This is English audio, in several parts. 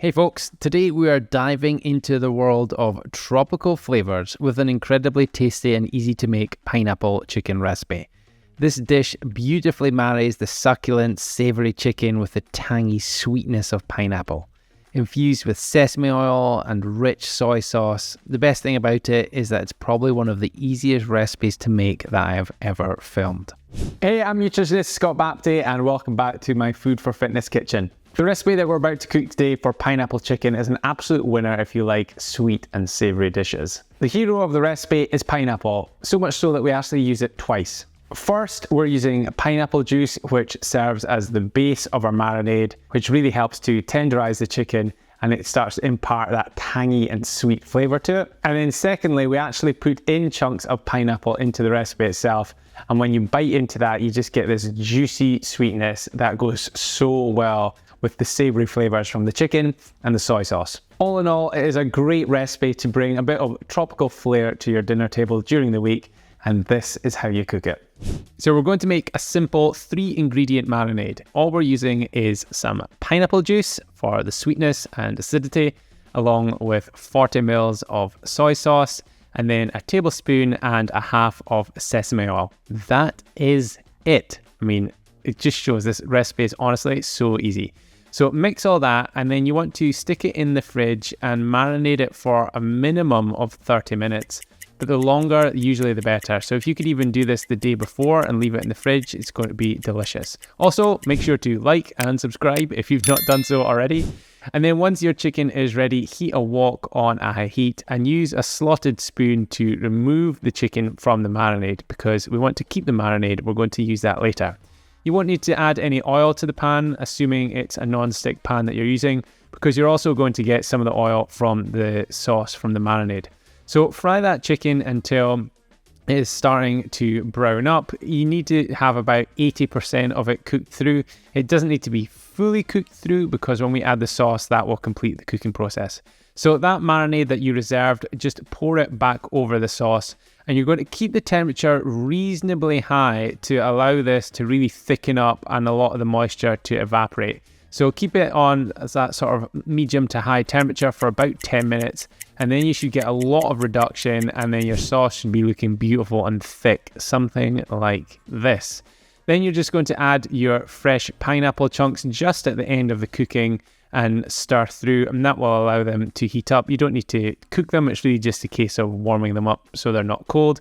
Hey folks, today we are diving into the world of tropical flavours with an incredibly tasty and easy to make pineapple chicken recipe. This dish beautifully marries the succulent, savoury chicken with the tangy sweetness of pineapple. Infused with sesame oil and rich soy sauce, the best thing about it is that it's probably one of the easiest recipes to make that I have ever filmed. Hey, I'm nutritionist Scott Bapty and welcome back to my Food for Fitness kitchen. The recipe that we're about to cook today for pineapple chicken is an absolute winner if you like sweet and savoury dishes. The hero of the recipe is pineapple, so much so that we actually use it twice. First, we're using pineapple juice, which serves as the base of our marinade, which really helps to tenderize the chicken and it starts to impart that tangy and sweet flavour to it. And then secondly, we actually put in chunks of pineapple into the recipe itself. And when you bite into that, you just get this juicy sweetness that goes so well with the savoury flavours from the chicken and the soy sauce. All in all, it is a great recipe to bring a bit of tropical flair to your dinner table during the week, and this is how you cook it. So we're going to make a simple 3-ingredient marinade. All we're using is some pineapple juice for the sweetness and acidity, along with 40 ml of soy sauce, and then a tablespoon and a half of sesame oil. That is it. I mean, it just shows this recipe is honestly so easy. So mix all that, and then you want to stick it in the fridge and marinate it for a minimum of 30 minutes. But the longer, usually the better. So if you could even do this the day before and leave it in the fridge, it's going to be delicious. Also, make sure to like and subscribe if you've not done so already. And then once your chicken is ready, heat a wok on a high heat and use a slotted spoon to remove the chicken from the marinade, because we want to keep the marinade. We're going to use that later. You won't need to add any oil to the pan, assuming it's a non-stick pan that you're using, because you're also going to get some of the oil from the sauce from the marinade. So fry that chicken until it is starting to brown up. You need to have about 80% of it cooked through. It doesn't need to be fully cooked through, because when we add the sauce, that will complete the cooking process. So that marinade that you reserved, just pour it back over the sauce, and you're going to keep the temperature reasonably high to allow this to really thicken up and a lot of the moisture to evaporate. So keep it on as that sort of medium to high temperature for about 10 minutes, and then you should get a lot of reduction, and then your sauce should be looking beautiful and thick, something like this. Then you're just going to add your fresh pineapple chunks just at the end of the cooking and stir through, and that will allow them to heat up. You don't need to cook them, it's really just a case of warming them up so they're not cold.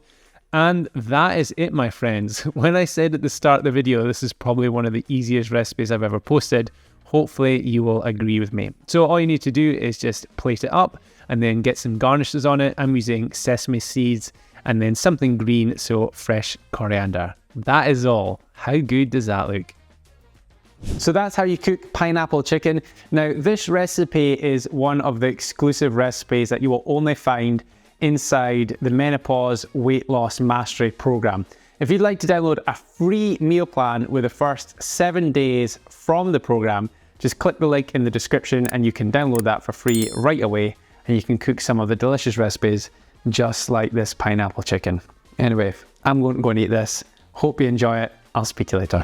And that is it, my friends. When I said at the start of the video, this is probably one of the easiest recipes I've ever posted, hopefully you will agree with me. So all you need to do is just plate it up and then get some garnishes on it. I'm using sesame seeds and then something green, so fresh coriander. That is all. How good does that look? So that's how you cook pineapple chicken. Now, this recipe is one of the exclusive recipes that you will only find inside the Menopause Weight Loss Mastery program. If you'd like to download a free meal plan with the first 7 days from the program, just click the link in the description and you can download that for free right away, and you can cook some of the delicious recipes just like this pineapple chicken. Anyway, I'm going to go and eat this. Hope you enjoy it. I'll speak to you later.